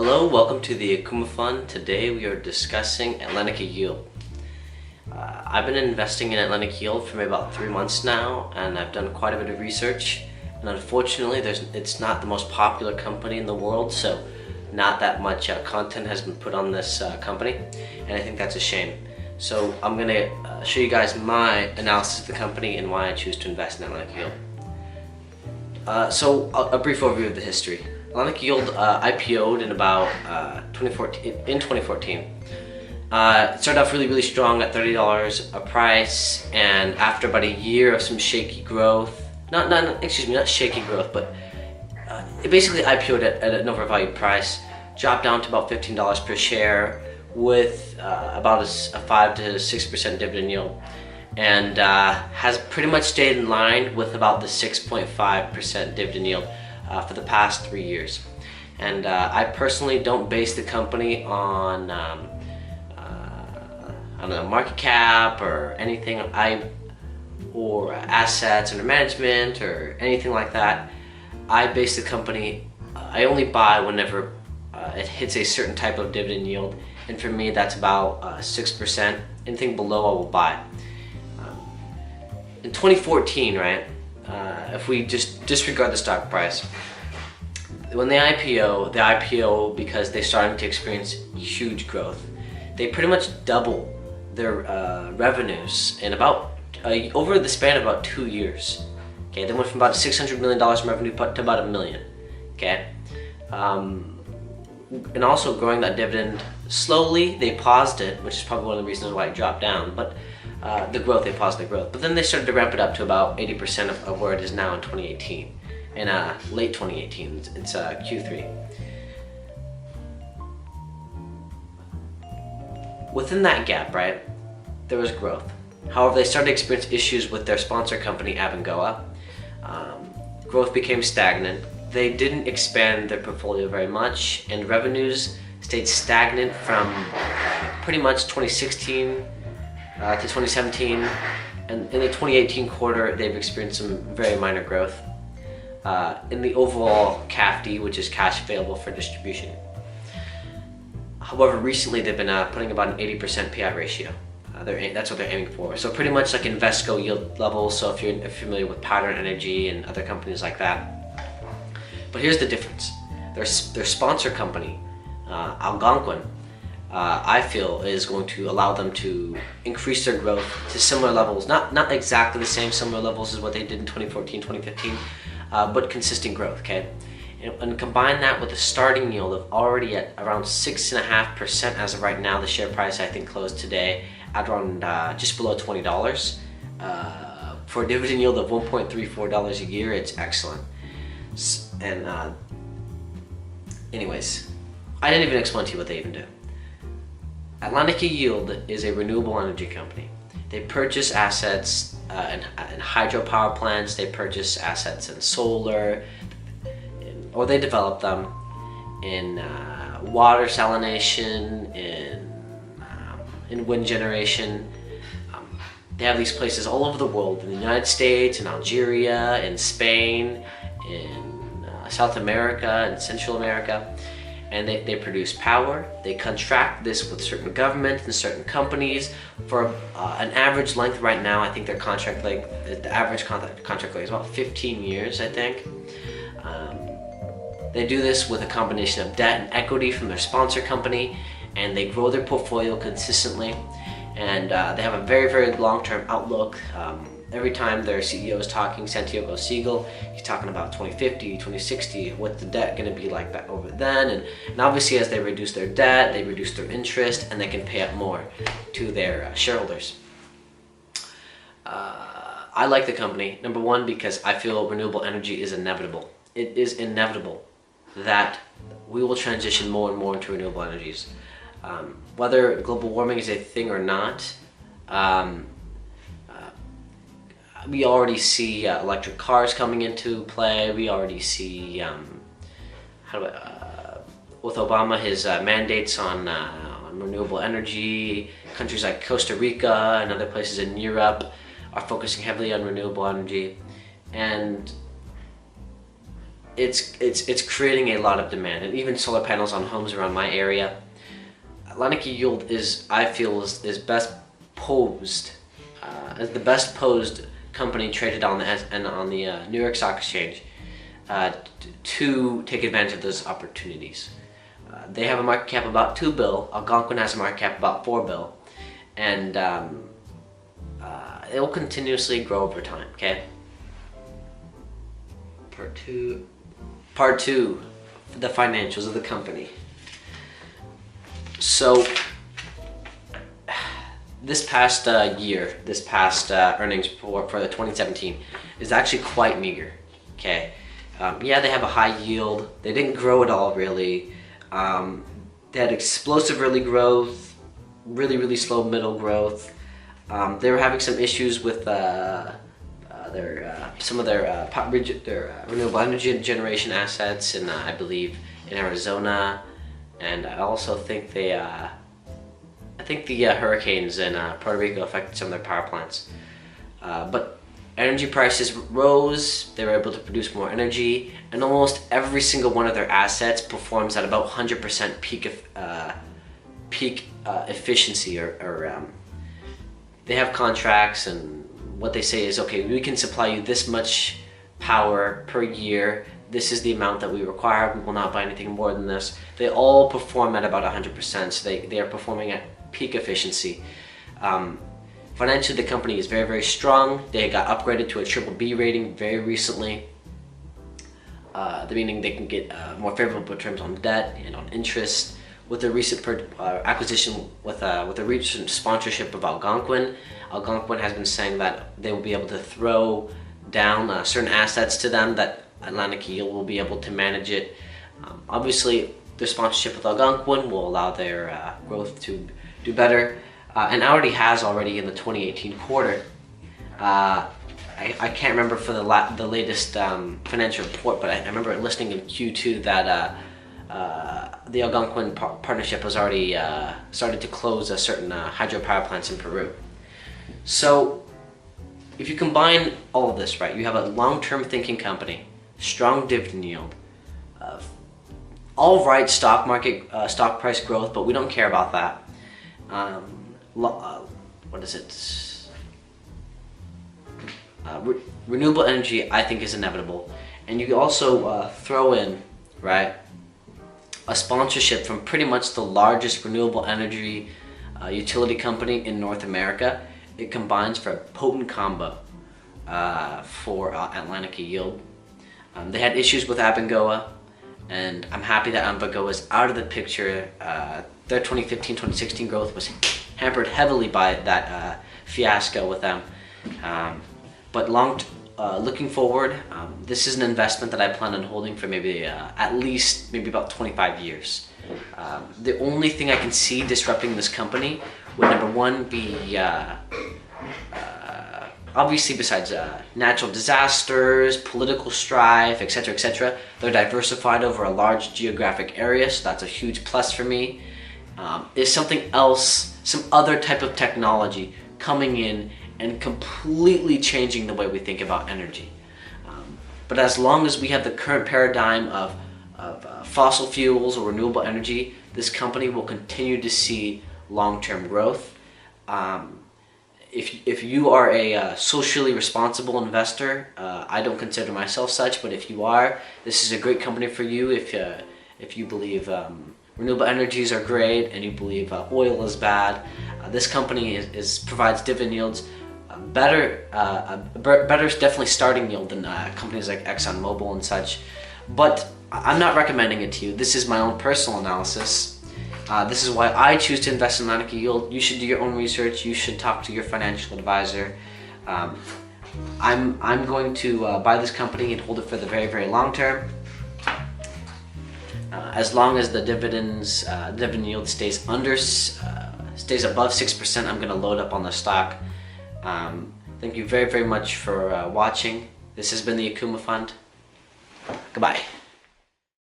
Hello, welcome to the Akuma Fund. Today we are discussing Atlantica Yield. I've been investing in Atlantic Yield for maybe about 3 months now, and I've done quite a bit of research. And unfortunately, it's not the most popular company in the world, so not that much content has been put on this company, and I think that's a shame. So I'm going to show you guys my analysis of the company and why I choose to invest in Atlantic Yield. So a brief overview of the history. Atlantic Yield IPO'd in about 2014. It started off really strong at $30 a price, and after about a year of some shaky growth, not shaky growth, but it basically IPO'd at an overvalued price, dropped down to about $15 per share with about a 5 to 6% dividend yield, and has pretty much stayed in line with about the 6.5% dividend yield for the past 3 years. And I personally don't base the company on a market cap or anything, or assets under management or anything like that. I base the company, I only buy whenever it hits a certain type of dividend yield, and for me that's about 6%. Anything below I will buy. In 2014, right, if we just disregard the stock price, when they IPO because they're starting to experience huge growth. They pretty much double their revenues in about over the span of about 2 years. Okay, they went from about $600 million in revenue to about $1 million. Okay, and also growing that dividend slowly. They paused it, which is probably one of the reasons why it dropped down. But they paused the growth. But then they started to ramp it up to about 80% of where it is now in 2018. In late 2018, it's Q3. Within that gap, right, there was growth. However, they started to experience issues with their sponsor company, Abengoa. Growth became stagnant. They didn't expand their portfolio very much, and revenues stayed stagnant from pretty much 2016 to 2017. And in the 2018 quarter, they've experienced some very minor growth in the overall CAFD, which is cash available for distribution. However, recently they've been putting about an 80% payout ratio. That's what they're aiming for. So pretty much like Invesco yield levels. So if you're familiar with Pattern Energy and other companies like that. But here's the difference. Their sponsor company, Algonquin, I feel is going to allow them to increase their growth to similar levels. Not exactly the same similar levels as what they did in 2014, 2015, but consistent growth, okay? And combine that with a starting yield of already at around 6.5% as of right now. The share price I think closed today at around just below $20. For a dividend yield of $1.34 a year, it's excellent. And anyways, I didn't even explain to you what they even do. Atlantica Yield is a renewable energy company. They purchase assets in hydropower plants. They purchase assets in solar, or they develop them in water salination, in wind generation. They have these places all over the world, in the United States, in Algeria, in Spain, in South America, and Central America. And they produce power. They contract this with certain governments and certain companies for an average length right now. I think their contract length, the average contract length is about 15 years, I think. They do this with a combination of debt and equity from their sponsor company, and they grow their portfolio consistently. And they have a very long-term outlook. Every time their CEO is talking, Santiago Siegel, he's talking about 2050, 2060, what's the debt going to be like that over then, and obviously as they reduce their debt, they reduce their interest, and they can pay out more to their shareholders. I like the company, number one, because I feel renewable energy is inevitable. It is inevitable that we will transition more and more into renewable energies. Whether global warming is a thing or not, we already see electric cars coming into play. We already see, with Obama, his mandates on renewable energy. Countries like Costa Rica and other places in Europe are focusing heavily on renewable energy. And it's creating a lot of demand, and even solar panels on homes around my area. Atlantica Yield I feel is best posed as the best posed company traded on the New York Stock Exchange to take advantage of those opportunities. They have a market cap of about $2 billion. Algonquin has a market cap of about $4 billion, and it will continuously grow over time. Okay. Part two, the financials of the company. So this past year, this past earnings for the 2017 is actually quite meager. Okay, yeah, they have a high yield. They didn't grow at all really. They had explosive early growth, really slow middle growth. They were having some issues with some of their renewable energy generation assets in I believe in Arizona, and I also think the hurricanes in Puerto Rico affected some of their power plants. But energy prices rose. They were able to produce more energy, and almost every single one of their assets performs at about 100% peak efficiency, or they have contracts, and what they say is, okay, we can supply you this much power per year. This is the amount that we require. We will not buy anything more than this. They all perform at about 100%, so they are performing at peak efficiency. Financially, the company is very strong. They got upgraded to a BBB rating very recently, meaning they can get more favorable terms on debt and on interest. With the recent acquisition, with the recent sponsorship of Algonquin, Algonquin has been saying that they will be able to throw down certain assets to them, that Atlantica Yield will be able to manage it. Obviously, their sponsorship with Algonquin will allow their growth to do better, and has already in the 2018 quarter. I can't remember for the latest financial report, but I remember listening in Q2 that the Algonquin partnership has already started to close a certain hydropower plants in Peru. So if you combine all of this, right, you have a long-term thinking company, strong dividend yield, all right stock price growth, but we don't care about that. What is it? Renewable energy, I think, is inevitable, and you also throw in, right, a sponsorship from pretty much the largest renewable energy utility company in North America. It combines for a potent combo for Atlantica Yield. They had issues with Abengoa, and I'm happy that Abengoa is out of the picture. Their 2015-2016 growth was hampered heavily by that fiasco with them. But looking forward, this is an investment that I plan on holding for maybe at least about 25 years. The only thing I can see disrupting this company would, number one, be obviously, besides natural disasters, political strife, etc., they're diversified over a large geographic area, so that's a huge plus for me. Is something else, some other type of technology coming in and completely changing the way we think about energy. But as long as we have the current paradigm of fossil fuels or renewable energy, this company will continue to see long-term growth. If you are a socially responsible investor, I don't consider myself such, but if you are, this is a great company for you. If you believe renewable energies are great and you believe oil is bad, this company provides dividend yields better definitely starting yield than companies like ExxonMobil and such. But I'm not recommending it to you. This is my own personal analysis. This is why I choose to invest in Atlantica Yield. You should do your own research. You should talk to your financial advisor. I'm going to buy this company and hold it for the very long term. As long as the dividend yield stays above 6%, I'm going to load up on the stock. Thank you very much for watching. This has been the Akuma Fund. Goodbye.